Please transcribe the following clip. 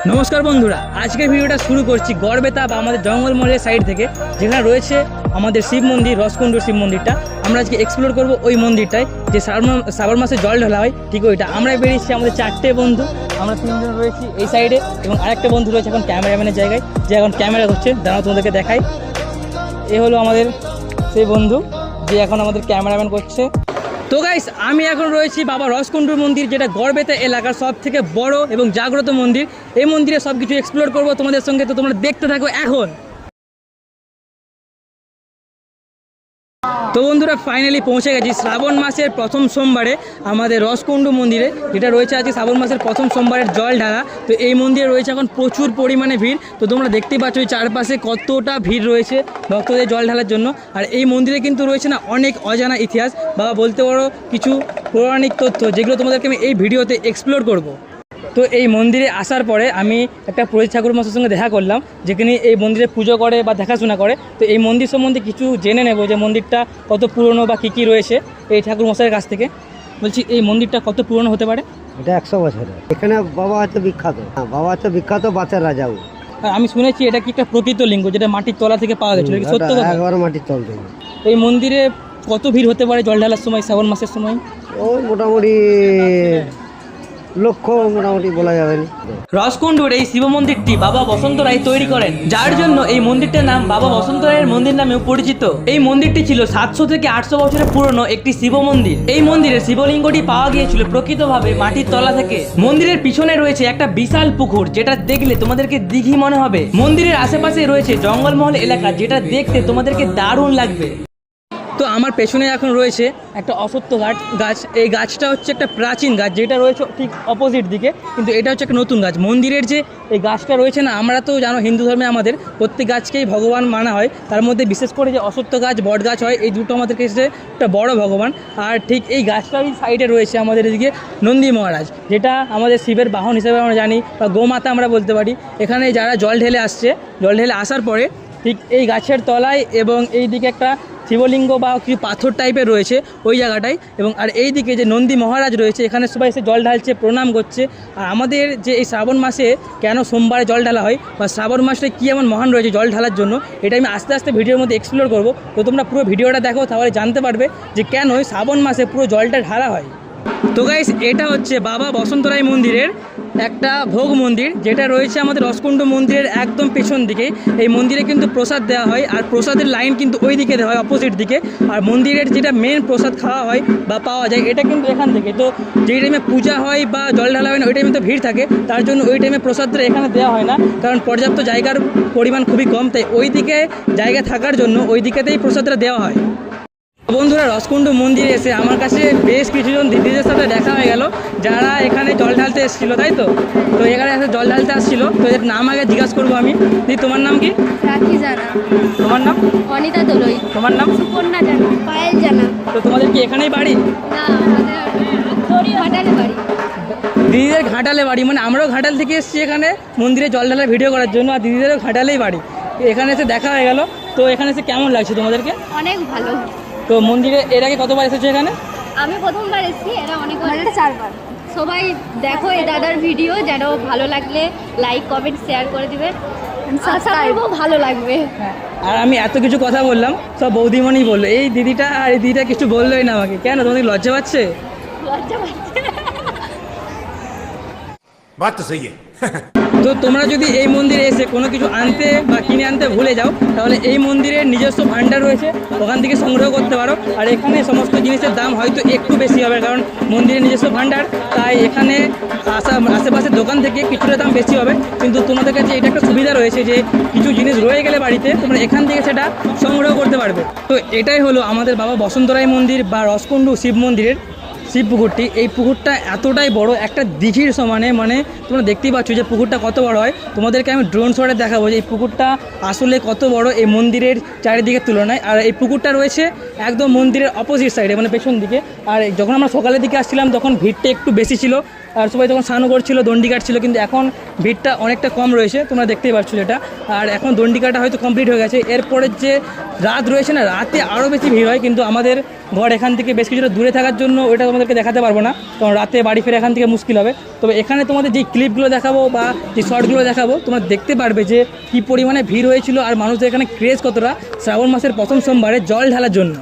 নমস্কার বন্ধুরা, আজকের ভিডিওটা শুরু করছি গড়বেতা বা আমাদের জঙ্গলমহলের সাইড থেকে, যেখানে রয়েছে আমাদের শিব মন্দির, রসকুণ্ডুর শিব মন্দিরটা। আমরা আজকে এক্সপ্লোর করব ওই মন্দিরটায়, যে শ্রাবণ মাসে জল ঢালা হয়, ঠিক ওইটা। আমরা বেরিয়েছি আমাদের 4টে বন্ধু, আমরা 3জন রয়েছি এই সাইডে, এবং আরেকটা বন্ধু রয়েছে এখন ক্যামেরাম্যানের জায়গায়, যে এখন ক্যামেরা করছে। দাঁড়াও তোমাদেরকে দেখাই। এ হলো আমাদের সেই বন্ধু যে এখন আমাদের ক্যামেরাম্যান করছে। তো গাইস, আমি এখন রয়েছি বাবা রসকুণ্ডুর মন্দির, যেটা গড়বেতা এলাকার সব থেকে বড় এবং জাগ্রত মন্দির। এই মন্দিরে সব কিছু এক্সপ্লোর করবো তোমাদের সঙ্গে, তো তোমরা দেখতে থাকো এখন। তো বন্ধুরা, ফাইনালি পৌঁছে গেছি শ্রাবণ মাসের প্রথম সোমবারে আমাদের রসকুণ্ডু মন্দিরে, যেটা রয়েছে আজকে শ্রাবণ মাসের প্রথম সোমবারের জল ঢালা। তো এই মন্দিরে রয়েছে এখন প্রচুর পরিমাণে ভিড়। তো তোমরা দেখতেই পাচ্ছ এই চারপাশে কতটা ভিড় রয়েছে ভক্তদের জল ঢালার জন্য। আর এই মন্দিরে কিন্তু রয়েছে না অনেক অজানা ইতিহাস, বা বলতে পারো কিছু পৌরাণিক তথ্য, যেগুলো তোমাদেরকে আমি এই ভিডিওতে এক্সপ্লোর করব। তো এই মন্দিরে আসার পরে আমি একটা পুরোহিত ঠাকুর মশাইয়ের সঙ্গে দেখা করলাম, যেখানে এই মন্দিরে পুজো করে বা দেখাশোনা করে। তো এই মন্দির সম্বন্ধে কিছু জেনে নেব, যে মন্দিরটা কত পুরনো বা কী রয়েছে এই ঠাকুর মশাইয়ের কাছ থেকে। বলছি, এই মন্দিরটা কত পুরনো হতে পারে? এটা 100 বছরের। এখানে বাবা হচ্ছে বিখ্যাত, বাবা হচ্ছে বিখ্যাত বাচ্চার রাজাও। আর আমি শুনেছি এটা কি একটা প্রকৃত লিঙ্গ, যেটা মাটির তলা থেকে পাওয়া গেছিল, কি সত্য কথা? একবার মাটির তল থেকে। এই মন্দিরে কত ভিড় হতে পারে জল ঢালার সময়, শ্রাবণ মাসের সময়? ওই মোটামুটি লক্ষ্য মোটামুটি বলা যাবে না। রসকুণ্ডুর এই শিব মন্দিরটি বাবা বসন্ত রায় তৈরি করেন, যার জন্য এই মন্দিরটার নাম বাবা বসন্ত রায়ের মন্দির নামেও পরিচিত। এই মন্দিরটি ছিল 700 থেকে 800 বছরের পুরনো একটি শিব মন্দির। এই মন্দিরের শিবলিঙ্গটি পাওয়া গিয়েছিল প্রকৃতভাবে মাটির তলা থেকে। মন্দিরের পিছনে রয়েছে একটা বিশাল পুকুর, যেটা দেখলে তোমাদেরকে দিঘি মনে হবে। মন্দিরের আশেপাশে রয়েছে জঙ্গলমহল এলাকা, যেটা দেখতে তোমাদেরকে দারুণ লাগবে। তো আমার পেছনে এখন রয়েছে একটা অশ্বত্থ গাছ। এই গাছটা হচ্ছে একটা প্রাচীন গাছ, যেটা রয়েছে ঠিক অপোজিট দিকে, কিন্তু এটা হচ্ছে একটা নতুন গাছ। মন্দিরের যে এই গাছটা রয়েছে না, আমরা তো জানো হিন্দু ধর্মে আমাদের প্রত্যেক গাছকেই ভগবান মানা হয়। তার মধ্যে বিশেষ করে যে অশ্বত্থ গাছ, বট গাছ হয়, এই দুটো আমাদের কাছে একটা বড় ভগবান। আর ঠিক এই গাছটারই সাইডে রয়েছে আমাদের এদিকে নন্দী মহারাজ, যেটা আমাদের শিবের বাহন হিসেবে আমরা জানি, বা গোমাতা আমরা বলতে পারি। এখানে যারা জল ঢেলে আসছে, জল ঢেলে আসার পরে ঠিক এই গাছের তলায় এবং এই দিকে একটা শিবলিঙ্গ বা কিছু পাথর টাইপের রয়েছে ওই জায়গাটায়, এবং আর এই দিকে যে নন্দী মহারাজ রয়েছে, এখানে সবাই এসে জল ঢালছে, প্রণাম করছে। আর আমাদের যে এই শ্রাবণ মাসে কেন সোমবারে জল ঢালা হয়, বা শ্রাবণ মাসটা কী এমন মহান রয়েছে জল ঢালার জন্য, এটা আমি আস্তে আস্তে ভিডিওর মধ্যে এক্সপ্লোর করবো। তো তোমরা পুরো ভিডিওটা দেখো, তাহলে জানতে পারবে যে কেন শ্রাবণ মাসে পুরো জলটা ঢালা হয়। তো গাইস, এটা হচ্ছে বাবা বসন্ত রায় মন্দিরের একটা ভোগ মন্দির, যেটা রয়েছে আমাদের রসকুণ্ডু মন্দিরের একদম পেছন দিকে। এই মন্দিরে কিন্তু প্রসাদ দেওয়া হয়, আর প্রসাদের লাইন কিন্তু ওই দিকে দেওয়া হয়, অপোজিট দিকে। আর মন্দিরের যেটা মেন প্রসাদ খাওয়া হয় বা পাওয়া যায়, এটা কিন্তু এখান থেকে। তো যেই টাইমে পূজা হয় বা জল ঢালা হয় না, ওই টাইমে তো ভিড় থাকে, তার জন্য ওই টাইমে প্রসাদটা এখানে দেওয়া হয় না, কারণ পর্যাপ্ত জায়গার পরিমাণ খুবই কম। তাই ওই দিকে জায়গা থাকার জন্য ওই দিকেতেই প্রসাদটা দেওয়া হয়। বন্ধুরা, রসকুণ্ডু মন্দিরে এসে আমার কাছে বেশ কিছুজন দিদিদের সাথে দেখা হয়ে গেল, যারা এখানে জল ঢালতে এসেছিলো, তাই তো? তো এখানে এসে জল ঢালতে আসছিল। তো এর নাম আগে জিজ্ঞাসা করবো আমি। দিদি, তোমার নাম কি? রাখি জানা। তোমার নাম? অনিতা দোলই। তোমার নাম? সুপর্ণা জানা। পায়েল জানা। তো তোমাদের কি এখানেই বাড়ি? না, আমাদের ঘাটালে বাড়ি। দিদিদের ঘাটালে বাড়ি, মানে আমরাও ঘাটাল থেকে এসেছি এখানে মন্দিরে জল ঢালার ভিডিও করার জন্য, আর দিদিদেরও ঘাটালেই বাড়ি। এখানে এসে দেখা হয়ে গেল। তো এখানে এসে কেমন লাগছে তোমাদেরকে? অনেক ভালো। তো মন্দিরে এর আগে কতবার এসেছো এখানে? আমি প্রথমবার এসেছি, এরা অনেকবার, 4বার। সবাই দেখো এই দাদার ভিডিও, যেন ভালো লাগলে লাইক কমেন্ট শেয়ার করে দিবে, আশা করবো ভালো লাগবে। আর আমি এত কিছু কথা বললাম, সব বৌদিমণি বললো। এই দিদিটা আর এই দিদিটা কিছু বললোই না আমাকে। কেন, তোমাদের লজ্জা পাচ্ছে? লজ্জা পাচ্ছে। बात तो सही है। তো তোমরা যদি এই মন্দিরে এসে কোনো কিছু আনতে বা কিনে আনতে ভুলে যাও, তাহলে এই মন্দিরের নিজস্ব ভাণ্ডার রয়েছে, ওখান থেকে সংগ্রহ করতে পারো। আর এখানে সমস্ত জিনিসের দাম হয়তো একটু বেশি হবে, কারণ মন্দিরের নিজস্ব ভাণ্ডার, তাই এখানে আশেপাশের দোকান থেকে কিছুটা দাম বেশি হবে। কিন্তু তোমাদের কাছে এটা একটা সুবিধা রয়েছে, যে কিছু জিনিস রয়ে গেলে বাড়িতে, তোমরা এখান থেকে সেটা সংগ্রহ করতে পারবে। তো এটাই হলো আমাদের বাবা বসন্ত রায় মন্দির বা রসকুণ্ডু শিব মন্দিরের শিব পুকুরটি। এই পুকুরটা এতটাই বড়, একটা দিঘির সমানে, মানে তোমরা দেখতেই পাচ্ছ যে পুকুরটা কত বড় হয়। তোমাদেরকে আমি ড্রোন শটে দেখাবো যে এই পুকুরটা আসলে কত বড় এই মন্দিরের চারিদিকের তুলনায়। আর এই পুকুরটা রয়েছে একদম মন্দিরের অপোজিট সাইডে, মানে পেছন দিকে। আর যখন আমরা সকালের দিকে আসছিলাম, তখন ভিড়টা একটু বেশি ছিল, আর সবাই তখন স্নানও করছিল, দণ্ডি কাটছিল, কিন্তু এখন ভিড়টা অনেকটা কম রয়েছে, তোমরা দেখতেই পাচ্ছ যেটা। আর এখন দণ্ডি কাটা হয়তো কমপ্লিট হয়ে গেছে, এরপরের যে রাত রয়েছে না, রাতে আরও বেশি ভিড় হয়, কিন্তু আমাদের ঘর এখান থেকে বেশ কিছুটা দূরে থাকার জন্য ওটা তোমাদেরকে দেখাতে পারবো না, কারণ রাতে বাড়ি ফিরে এখান থেকে মুশকিল হবে। তবে এখানে তোমাদের যে ক্লিপগুলো দেখাবো বা যে শর্টগুলো দেখাবো, তোমরা দেখতে পারবে যে কী পরিমাণে ভিড় হয়েছিল আর মানুষদের এখানে ক্রেজ কতটা শ্রাবণ মাসের প্রথম সোমবারে জল ঢালার জন্য।